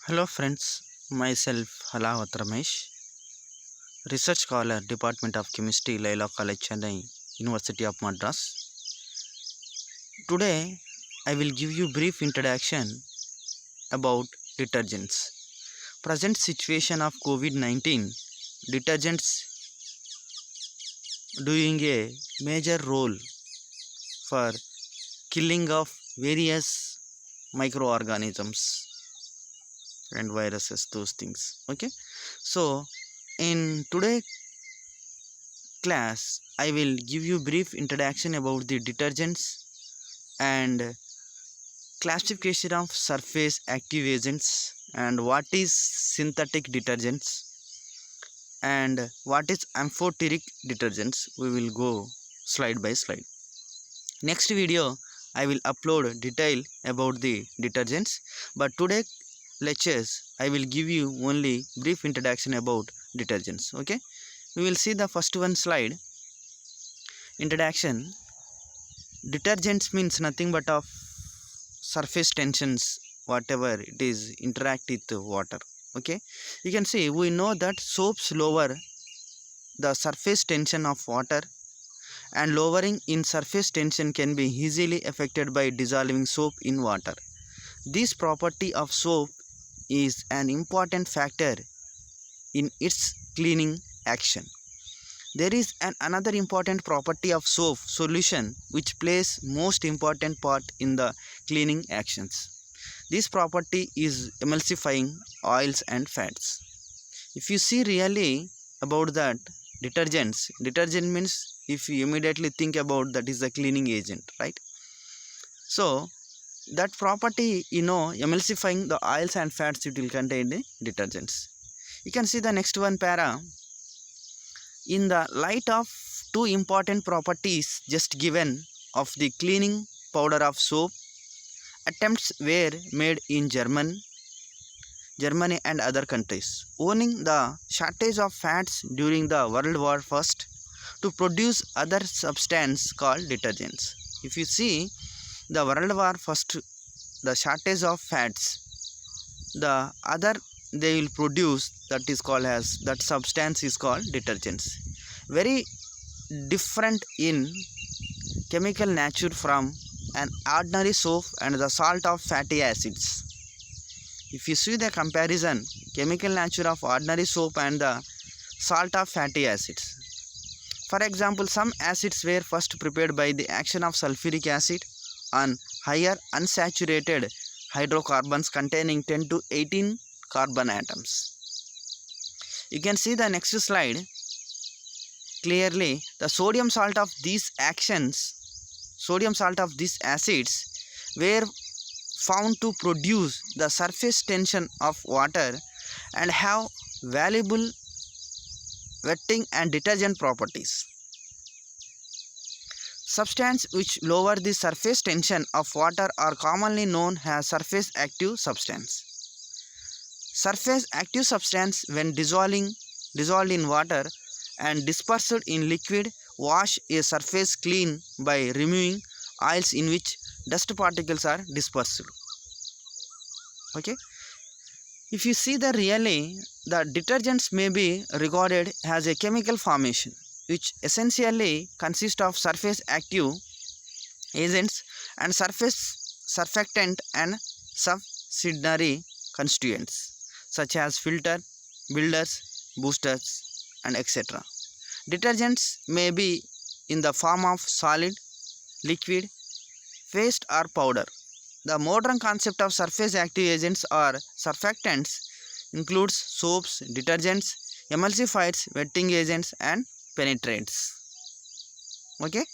Hello friends, myself Halawat Ramesh, Research Scholar, Department of Chemistry, Laila College, Chennai, University of Madras. Today, I will give you brief introduction about detergents. Present situation of COVID-19, detergents doing a major role for killing of various microorganisms and viruses, those things. Okay, so in today class, I will give you brief introduction about the detergents and classification of surface active agents and what is synthetic detergents and what is amphoteric detergents. We will go slide by slide. Next video I will upload detail about the detergents, but today lectures I will give you only brief introduction about detergents. Okay, we will see the first one slide. Introduction. Detergents means nothing but of surface tensions, whatever it is interact with water. Okay, you can see we know that soaps lower the surface tension of water, and lowering in surface tension can be easily affected by dissolving soap in water. This property of soap is an important factor in its cleaning action. There is another important property of soap solution which plays most important part in the cleaning actions. This property is emulsifying oils and fats. If you see really about that detergent means if you immediately think about that is a cleaning agent, right? So that property, emulsifying the oils and fats, it will contain the detergents. You can see the next one para. In the light of two important properties just given of the cleaning powder of soap, attempts were made in Germany and other countries, owning the shortage of fats during the World War I to produce other substance called detergents. If you see the World War I, the shortage of fats, the other they will produce that is called as that substance is called detergents. Very different in chemical nature from an ordinary soap and the salt of fatty acids. If you see the comparison, chemical nature of ordinary soap and the salt of fatty acids. For example, some acids were first prepared by the action of sulfuric acid on higher unsaturated hydrocarbons containing 10 to 18 carbon atoms. You can see the next slide. Clearly, the sodium salt of these acids were found to produce the surface tension of water and have valuable wetting and detergent properties. Substances which lower the surface tension of water are commonly known as surface active substance. Surface active substance, when dissolved in water and dispersed in liquid, wash a surface clean by removing oils in which dust particles are dispersed. Okay, if you see the really, the detergents may be regarded as a chemical formation which essentially consists of surface active agents and surface surfactant and subsidiary constituents such as filter, builders, boosters, and etc. Detergents may be in the form of solid, liquid, paste, or powder. The modern concept of surface active agents or surfactants includes soaps, detergents, emulsifiers, wetting agents, and penetrants. Okay,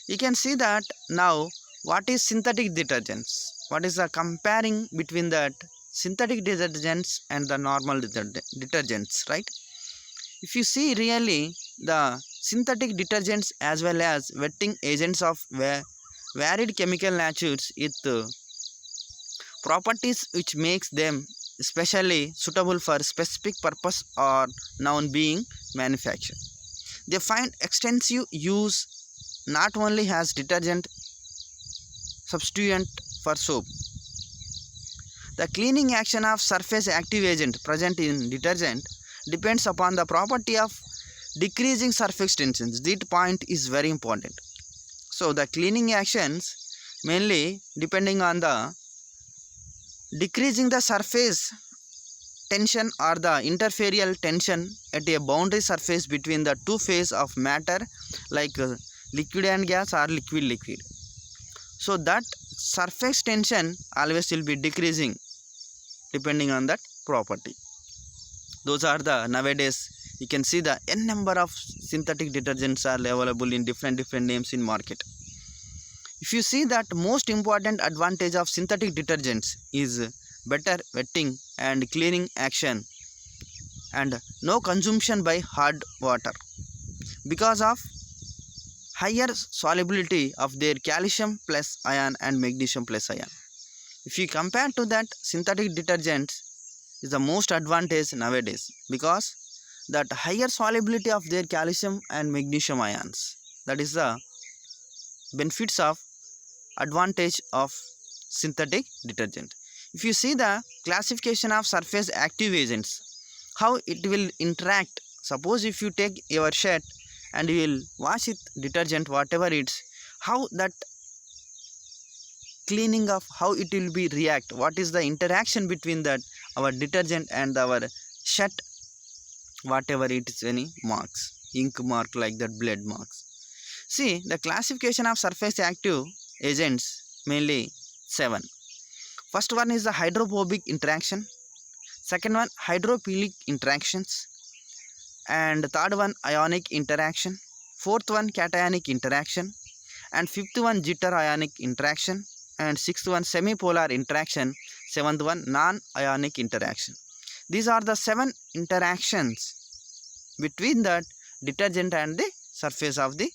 you can see that now what is synthetic detergents? What is the comparing between that synthetic detergents and the normal detergents, right? If you see really the synthetic detergents as well as wetting agents of varied chemical natures with properties which makes them especially suitable for specific purpose or now being manufactured. They find extensive use not only as detergent substituent for soap. The cleaning action of surface active agent present in detergent depends upon the property of decreasing surface tensions. This point is very important. So the cleaning actions mainly depending on the decreasing the surface tension or the interferential tension at a boundary surface between the two phases of matter like liquid and gas or liquid. So that surface tension always will be decreasing depending on that property. Those are the nowadays you can see the n number of synthetic detergents are available in different names in market. If you see that most important advantage of synthetic detergents is better wetting and cleaning action and no consumption by hard water because of higher solubility of their calcium plus ion and magnesium plus ion. If you compare to that, synthetic detergents is the most advantage nowadays because that higher solubility of their calcium and magnesium ions. That is the benefits of advantage of synthetic detergent. If you see the classification of surface active agents, how it will interact. Suppose if you take your shirt and you will wash it detergent whatever it's, how that cleaning of how it will be react, what is the interaction between that our detergent and our shirt, whatever it is, any marks, ink mark like that, blood marks. See the classification of surface active agents mainly 7. First one is the hydrophobic interaction, second one hydrophilic interactions, and third one ionic interaction, fourth one cationic interaction, and fifth one jitter ionic interaction, and sixth one semipolar interaction, seventh one non-ionic interaction. These are the 7 interactions between the detergent and the surface of the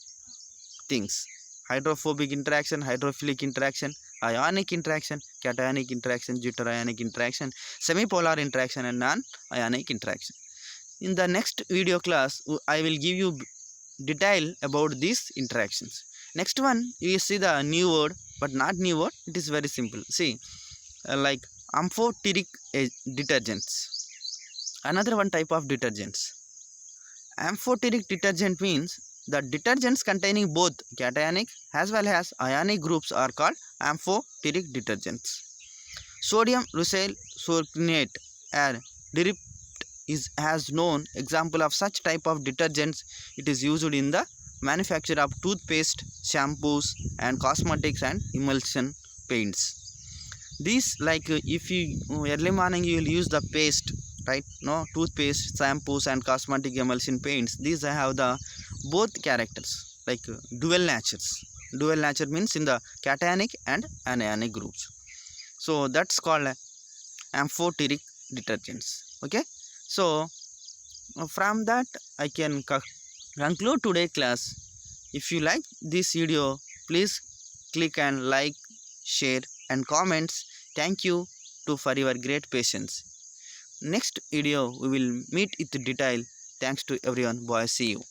things. Hydrophobic interaction, hydrophilic interaction, ionic interaction, cationic interaction, jitter ionic interaction, semipolar interaction, and non-ionic interaction. In the next video class, I will give you detail about these interactions. Next one, you see the new word, but not new word, it is very simple. See, like amphoteric detergents. Another one type of detergents. Amphoteric detergent means the detergents containing both cationic as well as ionic groups are called amphoteric detergents. Sodium rusyl succinate or DRIP is as known example of such type of detergents. It is used in the manufacture of toothpaste, shampoos, and cosmetics and emulsion paints. These like if you early morning you will use the paste, right? No, toothpaste, shampoos, and cosmetic emulsion paints. These have the both characters like dual natures. Dual nature means in the cationic and anionic groups. So that's called amphoteric detergents. Okay. So from that I can conclude today's class. If you like this video, please click and like, share, and comments. Thank you for your great patience. Next video we will meet with detail. Thanks to everyone. Bye. See you.